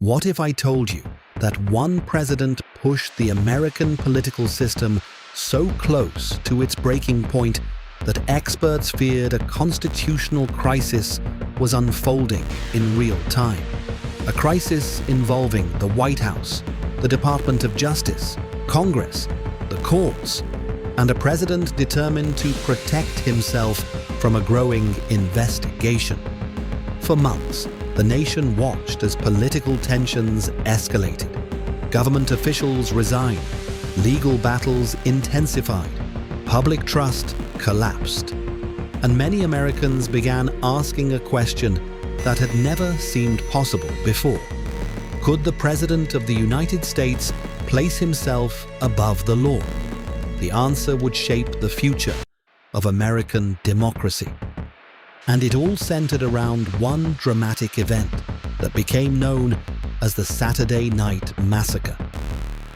What if I told you that one president pushed the American political system so close to its breaking point that experts feared a constitutional crisis was unfolding in real time? A crisis involving the White House, the Department of Justice, Congress, the courts, and a president determined to protect himself from a growing investigation. For months, the nation watched as political tensions escalated. Government officials resigned, legal battles intensified, public trust collapsed, and many Americans began asking a question that had never seemed possible before. Could the President of the United States place himself above the law? The answer would shape the future of American democracy. And it all centered around one dramatic event that became known as the Saturday Night Massacre.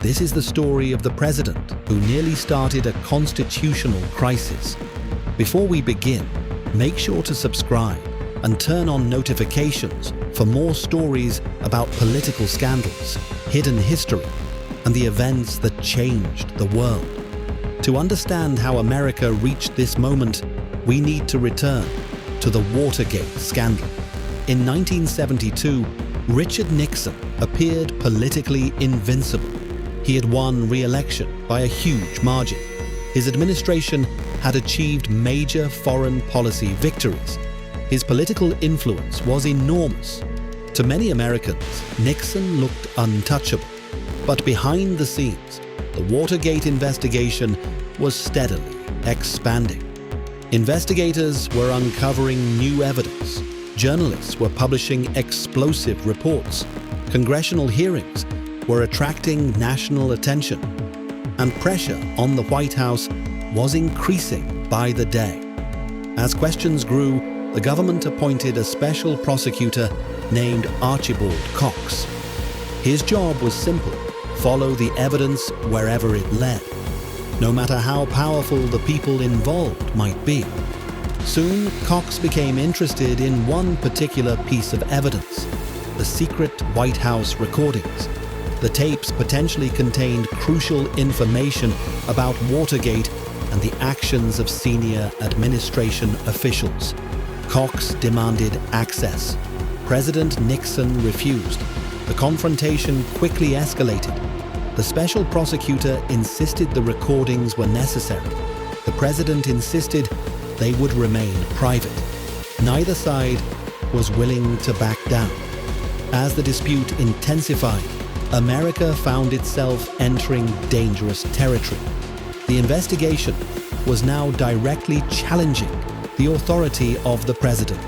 This is the story of the president who nearly started a constitutional crisis. Before we begin, make sure to subscribe and turn on notifications for more stories about political scandals, hidden history, and the events that changed the world. To understand how America reached this moment, we need to return to the Watergate scandal. In 1972, Richard Nixon appeared politically invincible. He had won re-election by a huge margin. His administration had achieved major foreign policy victories. His political influence was enormous. To many Americans, Nixon looked untouchable. But behind the scenes, the Watergate investigation was steadily expanding. Investigators were uncovering new evidence. Journalists were publishing explosive reports. Congressional hearings were attracting national attention. And pressure on the White House was increasing by the day. As questions grew, the government appointed a special prosecutor named Archibald Cox. His job was simple: follow the evidence wherever it led, no matter how powerful the people involved might be. Soon, Cox became interested in one particular piece of evidence: the secret White House recordings. The tapes potentially contained crucial information about Watergate and the actions of senior administration officials. Cox demanded access. President Nixon refused. The confrontation quickly escalated. The special prosecutor insisted the recordings were necessary. The president insisted they would remain private. Neither side was willing to back down. As the dispute intensified, America found itself entering dangerous territory. The investigation was now directly challenging the authority of the president.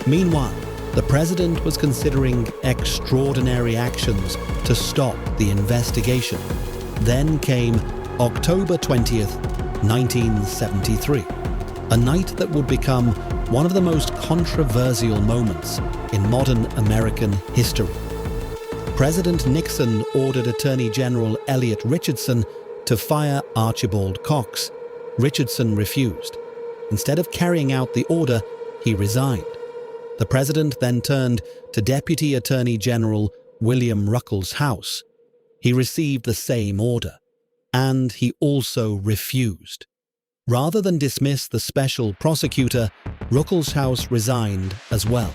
Meanwhile, the president was considering extraordinary actions to stop the investigation. Then came October 20th, 1973, a night that would become one of the most controversial moments in modern American history. President Nixon ordered Attorney General Elliot Richardson to fire Archibald Cox. Richardson refused. Instead of carrying out the order, he resigned. The president then turned to Deputy Attorney General William Ruckelshaus. He received the same order, and he also refused. Rather than dismiss the special prosecutor, Ruckelshaus resigned as well.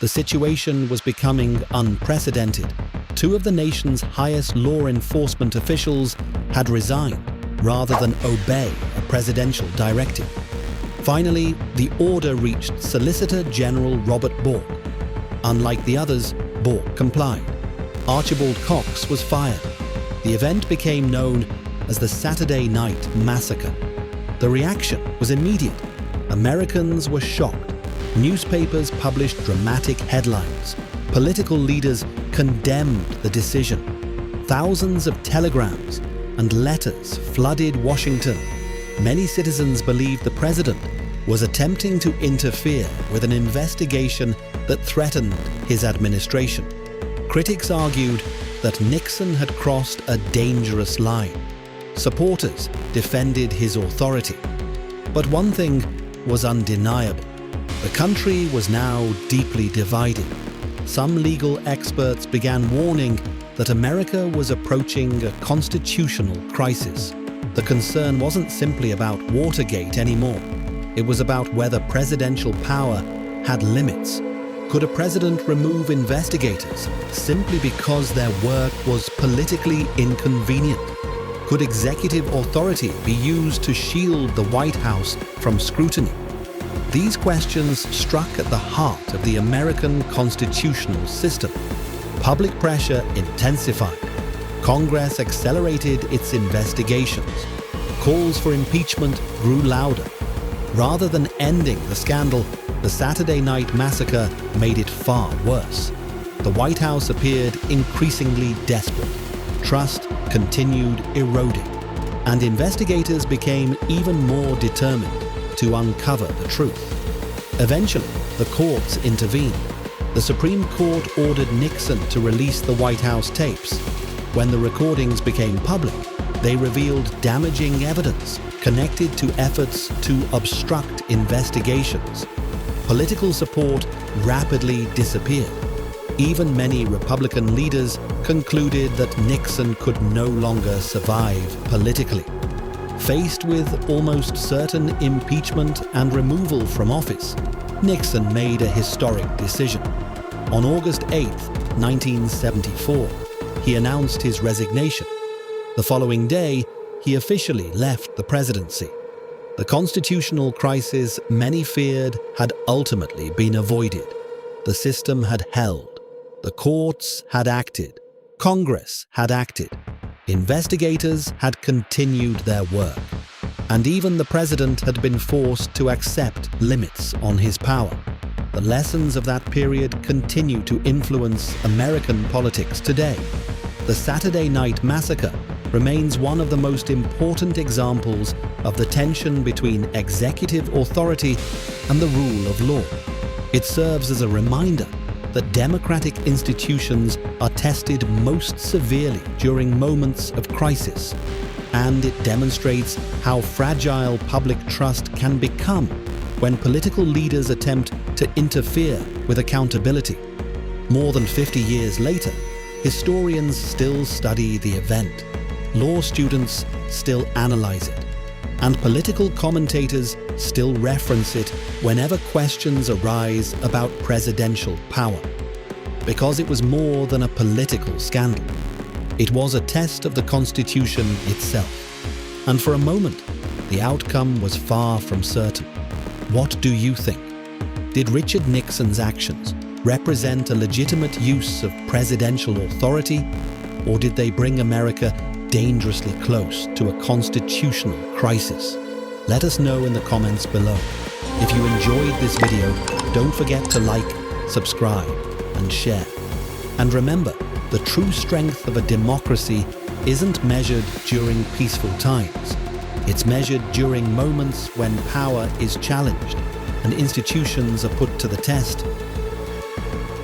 The situation was becoming unprecedented. Two of the nation's highest law enforcement officials had resigned rather than obey a presidential directive. Finally, the order reached Solicitor General Robert Bork. Unlike the others, Bork complied. Archibald Cox was fired. The event became known as the Saturday Night Massacre. The reaction was immediate. Americans were shocked. Newspapers published dramatic headlines. Political leaders condemned the decision. Thousands of telegrams and letters flooded Washington. Many citizens believed the president was attempting to interfere with an investigation that threatened his administration. Critics argued that Nixon had crossed a dangerous line. Supporters defended his authority. But one thing was undeniable. The country was now deeply divided. some legal experts began warning that America was approaching a constitutional crisis. The concern wasn't simply about Watergate anymore. It was about whether presidential power had limits. Could a president remove investigators simply because their work was politically inconvenient? Could executive authority be used to shield the White House from scrutiny? These questions struck at the heart of the American constitutional system. Public pressure intensified. Congress accelerated its investigations. Calls for impeachment grew louder. Rather than ending the scandal, the Saturday night massacre made it far worse. The White House appeared increasingly desperate. Trust continued eroding, and investigators became even more determined to uncover the truth. Eventually, the courts intervened. The Supreme Court ordered Nixon to release the White House tapes. When the recordings became public, they revealed damaging evidence connected to efforts to obstruct investigations. Political support rapidly disappeared. Even many Republican leaders concluded that Nixon could no longer survive politically. Faced with almost certain impeachment and removal from office, Nixon made a historic decision. On August 8, 1974, he announced his resignation. The following day, he officially left the presidency. The constitutional crisis many feared had ultimately been avoided. The system had held. The courts had acted. Congress had acted. Investigators had continued their work. And even the president had been forced to accept limits on his power. The lessons of that period continue to influence American politics today. The Saturday Night Massacre remains one of the most important examples of the tension between executive authority and the rule of law. It serves as a reminder that democratic institutions are tested most severely during moments of crisis, and it demonstrates how fragile public trust can become when political leaders attempt to interfere with accountability. More than 50 years later, historians still study the event. Law students still analyze it, and political commentators still reference it whenever questions arise about presidential power. Because it was more than a political scandal. It was a test of the Constitution itself. And for a moment, the outcome was far from certain. What do you think? Did Richard Nixon's actions represent a legitimate use of presidential authority, or did they bring America dangerously close to a constitutional crisis? Let us know in the comments below. If you enjoyed this video, don't forget to like, subscribe, and share. And remember, the true strength of a democracy isn't measured during peaceful times. It's measured during moments when power is challenged and institutions are put to the test